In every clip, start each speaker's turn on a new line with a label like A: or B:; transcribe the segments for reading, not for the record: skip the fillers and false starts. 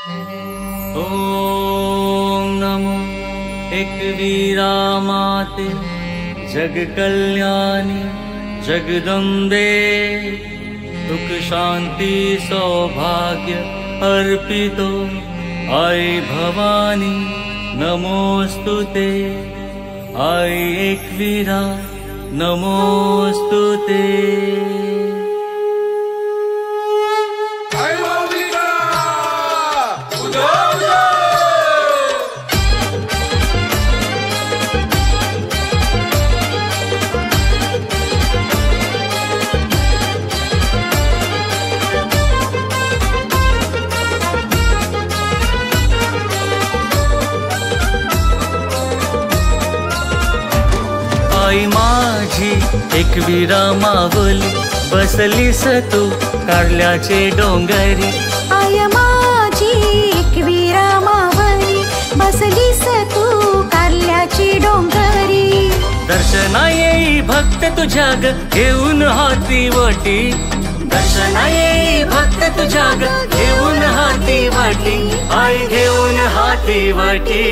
A: ओम नमो एकवीरा माते जग कल्याणी जगदम्बे सुख शांति सौभाग्य अर्पितो आई भवानी नमोस्तुते आई एकवीरा नमोस्तुते। आई माझी एकवीरा मावली बसलीस तू कारल्याचे डोंगरी।
B: आई माझी एकवीरा मावली बसलीस तू कारल्याची डोंगरी।
A: दर्शना येई भक्त तुझ्या ग घेऊन हाती वटी। दर्शना येई भक्त तुझ्या ग घेऊन हाती वटी। आई घेऊन हाती वटी।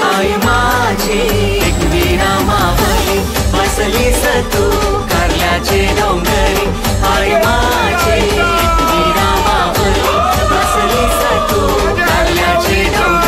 A: आई माझी एकवीरा मावली बसलीस तू कारल्याचे डोंगरी। आई माझी एकवीरा मावली बसलीस तू कारल्याचे डोंगरी।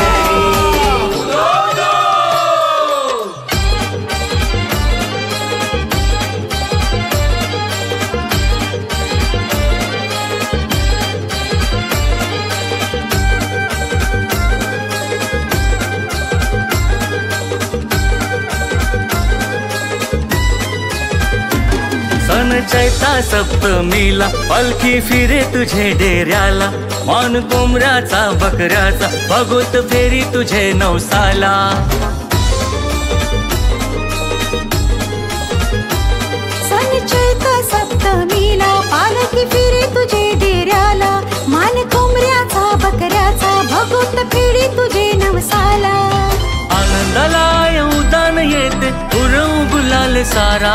A: चैता सप्तमीला पालखी फिरे तुझे डेऱ्याला। मान कोंबऱ्याचा बकऱ्याचा बघूत फेरी तुझे नवसाला।
B: सन चैता सप्तमीला पालखी फिरे तुझे डेऱ्याला। मान कोंबऱ्याचा बकऱ्याचा बघूत फेरी तुझे नवसाला।
A: आनंदाला उदान येते उरव गुलाल सारा।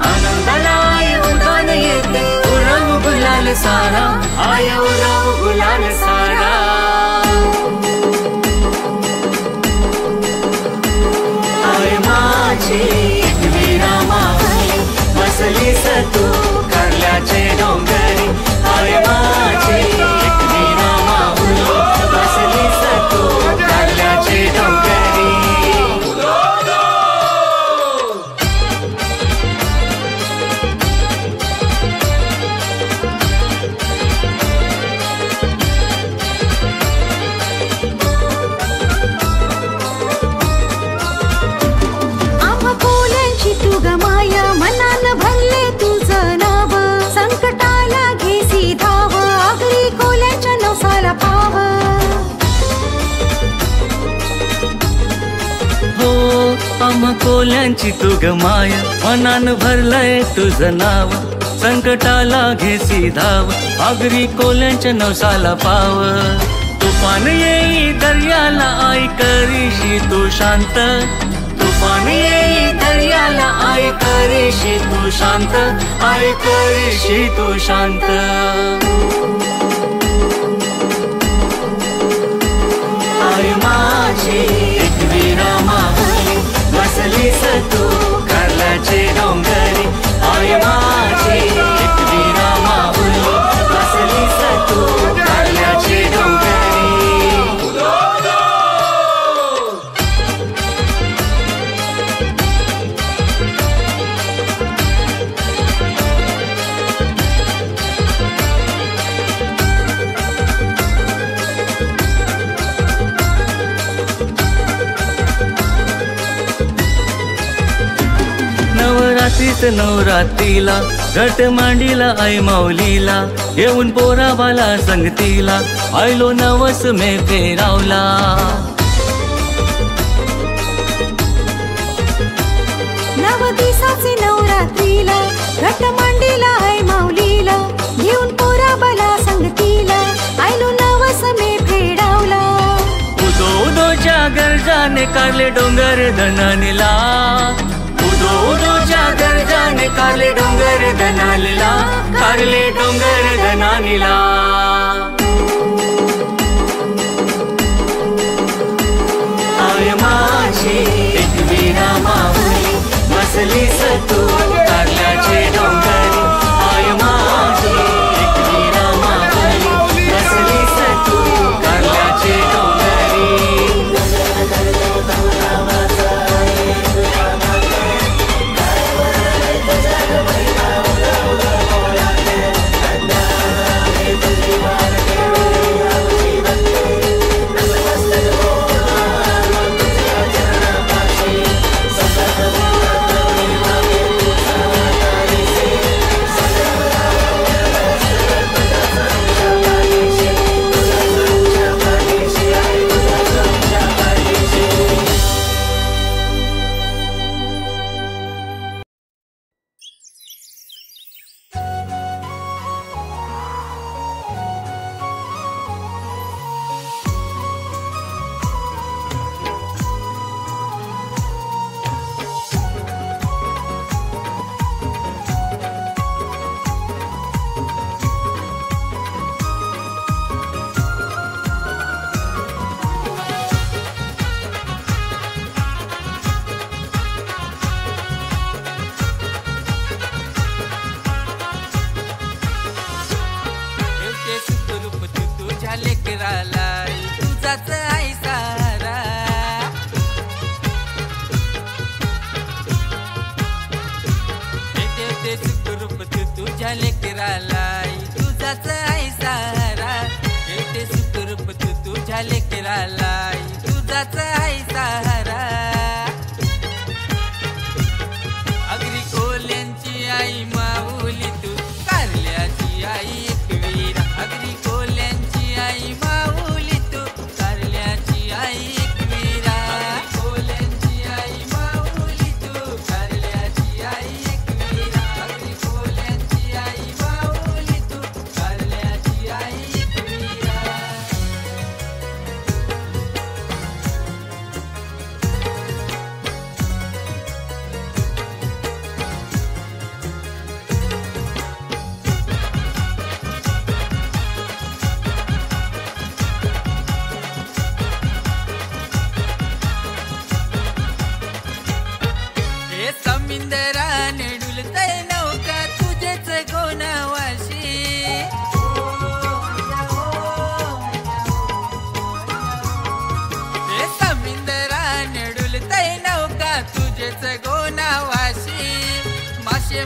A: आनंदाला उदान येते उरव गुलाल सारा। आय उरव गुलाल सारा। आय माझी एकवीरा मावली बसलीस तू कारल्याचे डोंगरी। आय माझी एकवीरा मावली बसलीस तू कारल्याचे डोंगरी। आम्हा कोल्यांची तू ग माया मनान भरलंय तुझं नाव। संकटाला घेसी धाव आगरी कोल्यांच्या नवसाला पाव। तुफान येई दर्याला आई करीशी तू शांत। तुफान येई दर्याला आई करीशी तू शांत। आई करीशी तू शांत। आई माझी एकवीरा मावली बसलीस तू कारल्याचे डोंगरी। आई माझी एकवीरा मावली बसलीस तू कारल्याचे डोंगरी। नवरात्रीला घट मांडीला आई माऊलीला येऊन पोरा बाला संगतीला आयलो नवस मे फेरावला।
B: नव दिवसाचे नवरात्रीला घट मांडीला आई माऊलीला येऊन पोरा बाला संगतीला आयलो नवस मे फेरावला।
A: उदो उदोच्या गरजाने काढले डोंगर धनानीला। उदो उदोच्या गरजाने कारले डोंगर दनालीला, कारले डोंगर दनालीला. आय माझी एक वीणा माऊली, बसलीस तू कारल्याचे डोंगरी. आय माझी एक वीणा माऊली, बसलीस तू कारल्याचे डोंगरी.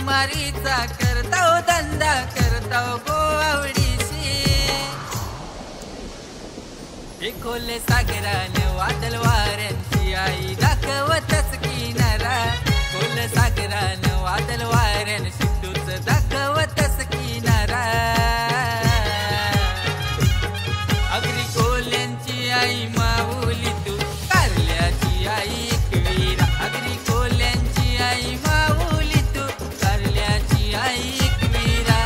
C: मारीचा करताव धंदा करताव गो आवडीशी. खोले सागराने वादळ वाऱ्यांची आई दाखवतच किनारा. खोले सागराने वादळ वाऱ्यांशी तूच दाखवतच किनारा. अगरी कोल्यांची आई माऊली तू कारल्याची आई एकवीरा. अगरी कोल्यांची आई माऊली तू कारल्याची आई एकवीरा.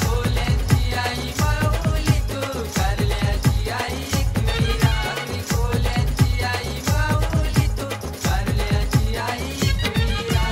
C: कोल्यांची आई माऊली तू कारल्याची आई एकवीरा. अगरी कोल्यांची आई माऊली तू कारल्याची आई एकवीरा.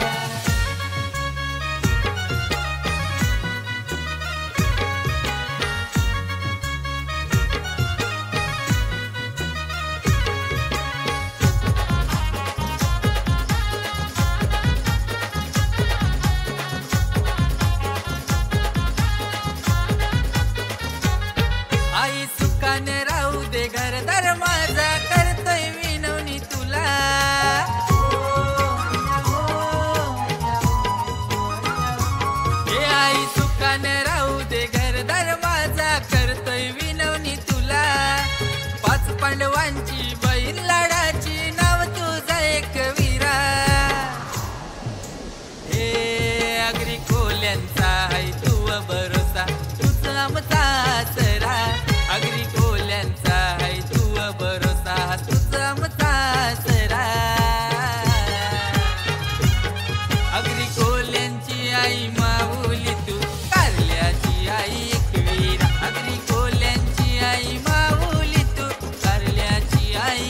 C: आई सुखाने राहू दे घरदार माझा करतोय विनवणी तुला. हे आई सुखाने राहू दे घरदार माझा करतोय विनवणी तुला. 5 पांडवांची बैल लाडाची नाव तुझा एकवीरा. हे अगरी कोल्यांचा हाय तू भरोसा तूच आमचा आसरा. अगरी कोल्यांचा हाय तू भरोसा तूच आमचा आसरा. अगरी कोल्यांची आई माऊली तू कारल्याची आई एकवीरा. अगरी कोल्यांची आई माऊली तू कारल्याची आई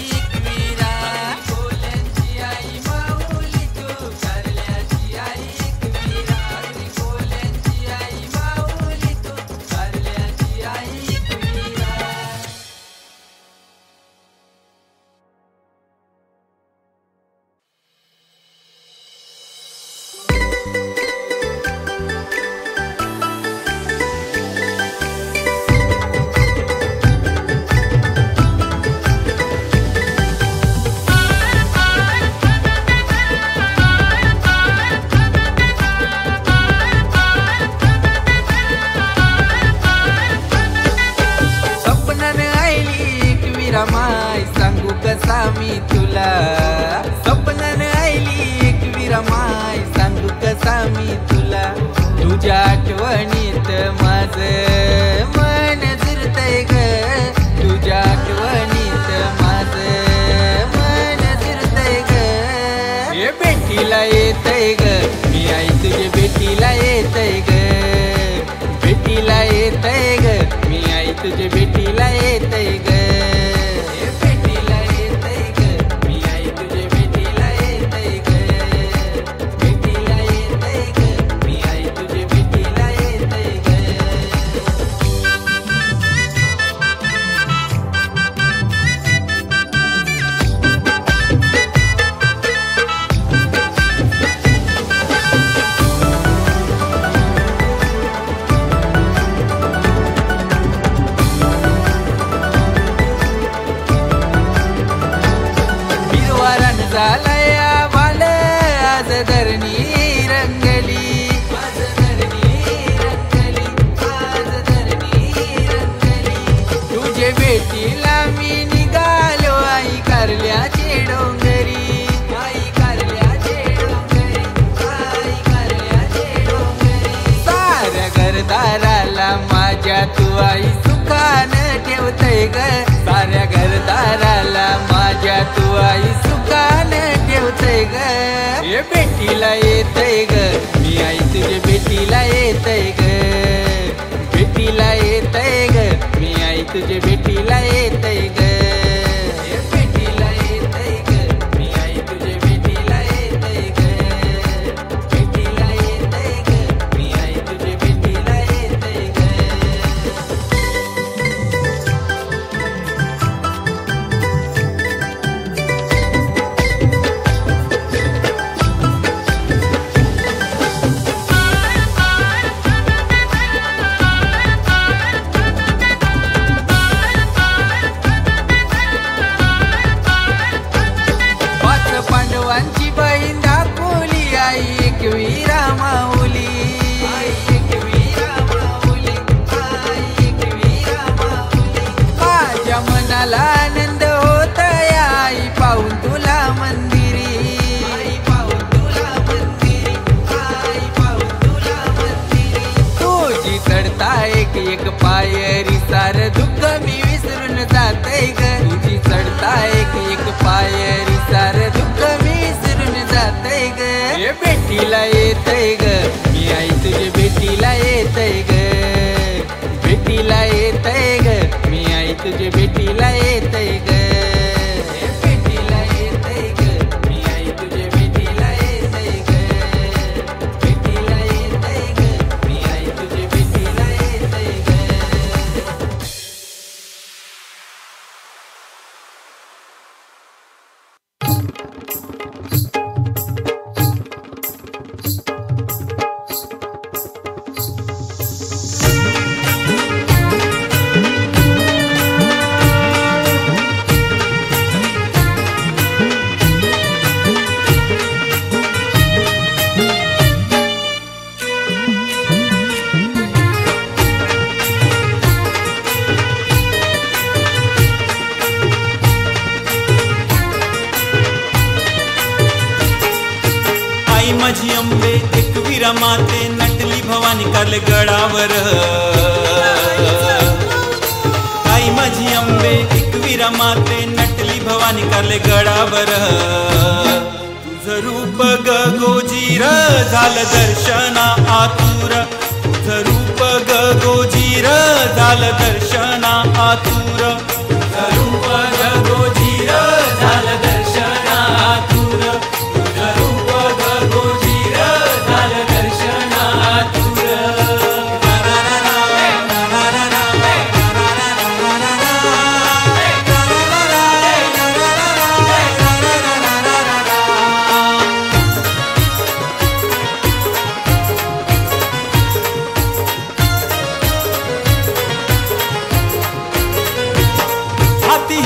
C: मी तुला स्वप्नान आईली एक विरमाय सांगू कसा मी तुला तुझ्या आठवणीत माझं मन झुरतय ग तुझ्या आठवणीत माझं मन झुरतय ग हे भेटीला येतय ग मी आई तुझे भेटीला येतय ग भेटीला येतय ग मी आई तुझे भेटीला येतय ग भेटीला येतय ग मी आई तुझे भेटीला येतय ग भेटीला येतय ग मी आई तुझे भेटीला येतय ग झालया भाल आज धरणी रंगली आज धरणी रंगली आज धरणी रंगली तुझे भेटीला मी निघालो आई कारल्याचे डोंगरी आई कारल्याचे डोंगरी आई कारल्याचे डोंगरी साऱ्या घरदाराला माझ्या तू आई सुखान ठेवतय ग साऱ्या घरदाराला माझ्या तू आई सुखान ठेवतय ग हे भेटीला येतय ग मी आई तुझे भेटीला येतय ग भेटीला येतय ग मी आई तुझे भेटीला येतय ग हे भेटीला येतय ग मी आई तुझे भेटीला येतय ग भेटीला येतय ग मी आई तुझे भेटीला येतय ग पांडवांची बहीण दाखवली आई एक वीरा माऊली आई एक वीरा माऊली आई एक वीरा माऊली माझ्या मनाला आनंद होत आई पाहून तुला मंदिरी आई पाहून तुला मंदिरी आई पाहून तुला मंदिरी तुझी चढता एक एक पायरी सार दुःख मी विसरून जातय ग तुझी चढता एक एक पायरी सार दुःख मी विसरून जातय ग हे भेटीला येतय ग मी आई तुझे भेटीला येतय ग भेटीला येतय ग मी आई तुझे भेटीला येतय ग हे भेटीला येतय ग मी आई तुझे भेटीला येतय ग भेटीला येतय ग मी आई तुझे भेटीला येतय ग
D: माझी अंबे एकवीरा माते नटली भवानी कारले गडावर आई माझी अंबे एकवीरा माते नटली भवानी कारले गडावर तुझं रूप ग गोजीर झालं दर्शना आतुर तुझं रूप ग गोजीर झालं दर्शना आतुर तुझं रूप ग गोजीर झालं दर्शना आतुर तुझं रूप ग गोजीर झालं दर्शना आतुर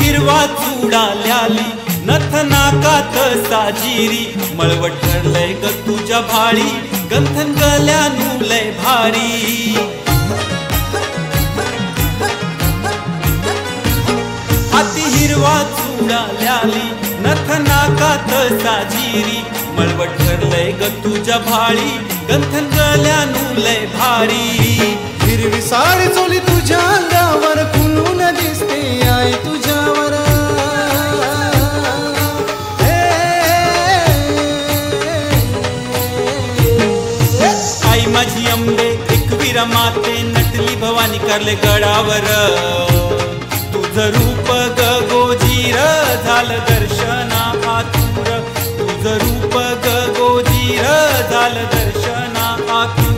D: हिरवा चुडाल्याली नथ नाकात साजिरी मळवट ठरलंय ग तुझ्या भाळी गंथन गल्यानु लय भारी हाती हिरवा चुडाल्याली नथनाकात साजिरी मळवट ठरलंय ग तुझ्या भाळी गंथन गल्यानू लय भारी
E: हिरवी साडी चोली तुझ्या अंगावर खुलून दिसते आई तुझ्यावर
D: आई माझी अंबे एकवीरा माते नटली भवानी करले गडावर तुझं रूप ग गोजीर झालं दर्शना आतुर तुझं रूप ग गोजीर झालं दर्शना आतुर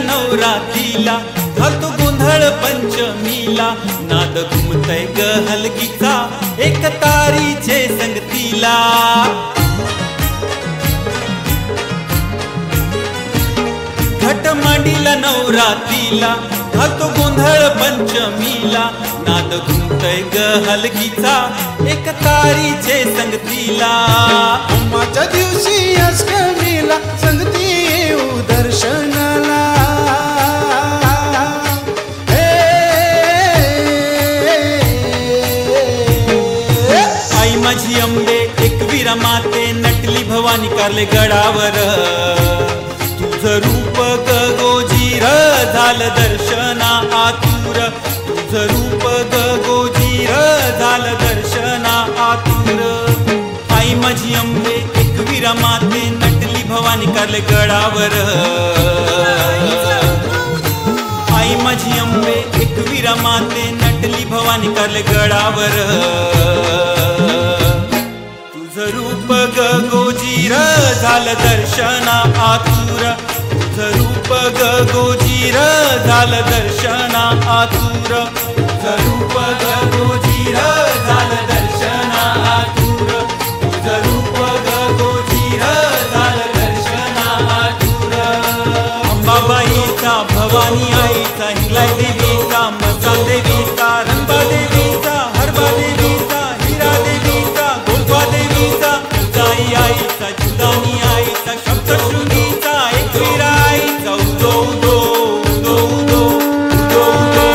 D: नवरात्रीला घालतो गोंधळ पंचमीला नाद घुमतय ग हलगीचा एक तारीचे संगतीला घट मांडीला नवरात्रीला घालतो गोंधळ पंचमीला नाद घुमतय ग हलगीचा एक तारीचे संगतीला
E: माझ्या दिवशी अष्टमीला संगती येऊ दर्शनाला
D: आई माझी अंबे एकवीरा माते नटली भवानी कारले गडावर तुझं रूप ग गोजीर झालं दर्शना आतुर तुझं रूप ग गोजीर झालं दर्शना आतुर आई माझी अंबे एकवीरा माते नटली भवानी कारले गडावर आई माझी अंबे एकवीरा माते नटली भवानी कारले गडावर तुझं रूप ग गोजीर झालं दर्शना आतुर तुझं रूप ग गोजीर झालं दर्शना आतुर तुझं रूप ग गोजीर झालं दर्शना आतुर तुझं रूप ग गोजीर झालं दर्शना आतुर अंबाबाईचा भवानी आईचा हिंगलाई देवीचा मसा देवीचा रंबा देवीचा हरबा देवीचा हिरा देवीचा गोलवा देवीचा जाई आईचा जुदानी आईचा सप्तशृंगीचा एकवीरा आईचा उदो उदो उदो उदो उदो उदो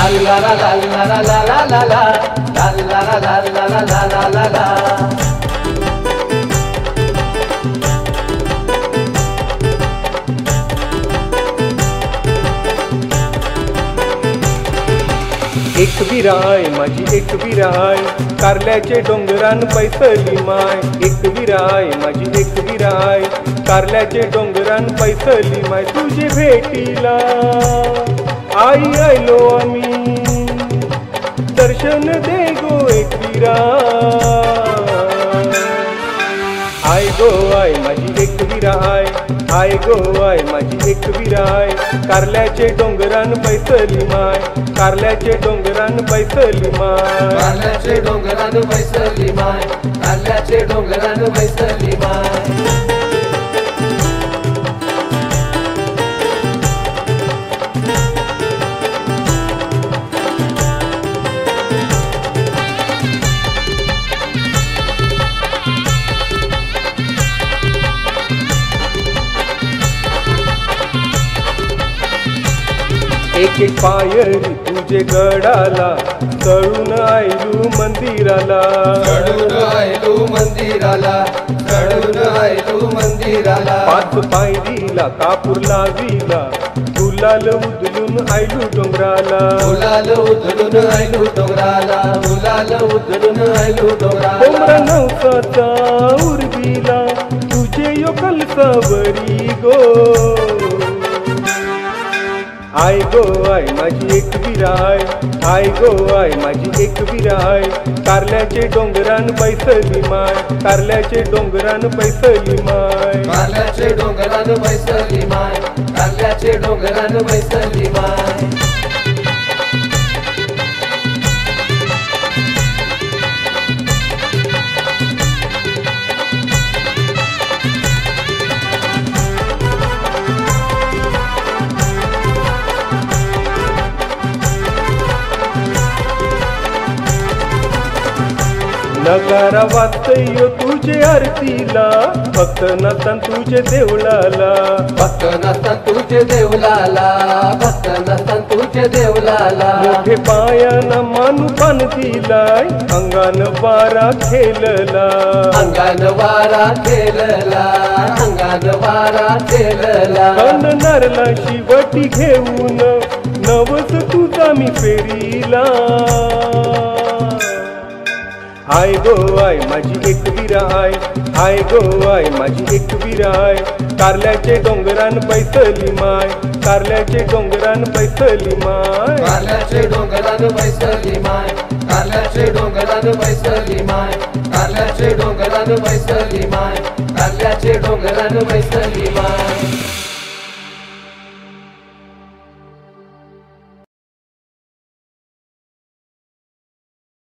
C: ला ला ला ला ला ला ला ला ला ला ला ला ला ला ला ला.
E: एक विराय माझी एक विराय कारल्याचे डोंगरान पैसली माय. एक विराय माझी एक विराय कारल्याचे डोंगरान पैसली माय. तुझे भेटीला आई आयलो आम्ही दर्शन दे गो एक विराय. आय गो आय माझी एक विराय आय गो आय माझी एक विराय कारल्याचे डोंगरान पैसली माय. कारल्याचे डोंगरान पैसली माय.
C: कारल्याचे डोंगरान पैसली माय. कारल्याचे डोंगरान पैसली माय.
E: एक एक पायरी तुझे गडाला चढून आयलू मंदिराला.
C: चढून आयलू मंदिराला. चढून आयलू मंदिराला.
E: पाच पायरीला कापूर लावीला गुलाल उधळून आयलू डोंगराला.
C: गुलाल उधळून आयलू डोंगराला. गुलाल उधळून आयलू डोंगराला.
E: कोमरा नवसाचा उर्बीला तुझे यो कलसावरी गो. आय गो आय माझी एक विराय आय गो आय माझी एक विराय कारल्याचे डोंगरान पैसली माय. कारल्याचे डोंगरान पैसली माय.
C: कारल्याचे डोंगरान पैसली माय. कारल्याचे डोंगरान पैसली माय.
E: नगारा वाजतयो तुझे आरतीला भक्त नसतान तुझे देवळाला.
C: भक्त नसतान तुझे देवलाला. भक्त नसतान तुझे देवलाला.
E: मोठे पायान मानू पान दिलाय अंगान वारा खेळला.
C: अंगान वारा खेळला. अंगान वारा खेळला.
E: नारला शिवटी घेऊन नवस तुझा मी फेरीला. आय गो आय माझी एक विराय आय गो आय माझी एक विराय कारल्याचे डोंगरान पैसली माय. कारल्याचे डोंगरान पैसली माय.
C: कारल्याचे डोंगरान पैसली माय. कारल्याचे डोंगरान पैसली माय. कारल्याचे डोंगरान पैसली माय. कारल्याचे डोंगरान पैसली माय.